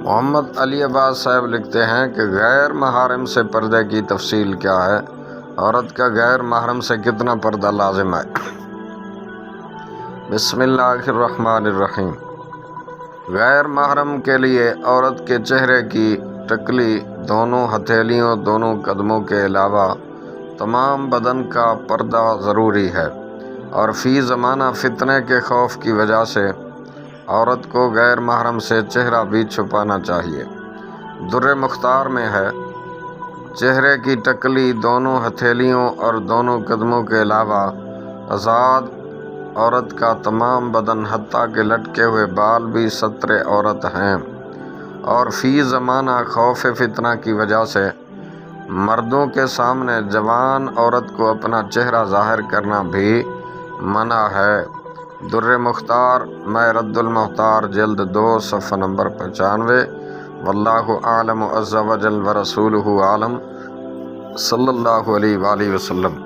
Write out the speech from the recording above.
محمد علی عباس صاحب لکھتے ہیں کہ غیر محارم سے پردے کی تفصیل کیا ہے؟ عورت کا غیر محرم سے کتنا پردہ لازم ہے؟ بسم اللہ الرحمن الرحیم۔ غیر محرم کے لیے عورت کے چہرے کی ٹکلی، دونوں ہتھیلیوں، دونوں قدموں کے علاوہ تمام بدن کا پردہ ضروری ہے، اور فی زمانہ فتنے کے خوف کی وجہ سے عورت کو غیر محرم سے چہرہ بھی چھپانا چاہیے۔ در مختار میں ہے، چہرے کی ٹکلی، دونوں ہتھیلیوں اور دونوں قدموں کے علاوہ آزاد عورت کا تمام بدن حتیٰ کہ لٹکے ہوئے بال بھی ستر عورت ہیں، اور فی زمانہ خوف فتنہ کی وجہ سے مردوں کے سامنے جوان عورت کو اپنا چہرہ ظاہر کرنا بھی منع ہے۔ در مختار میں رد المختار جلد 2 صفحہ نمبر 95۔ واللہ اعلم عز وجل ورسولہ عالم، صلی اللہ علیہ وآلہ وسلم۔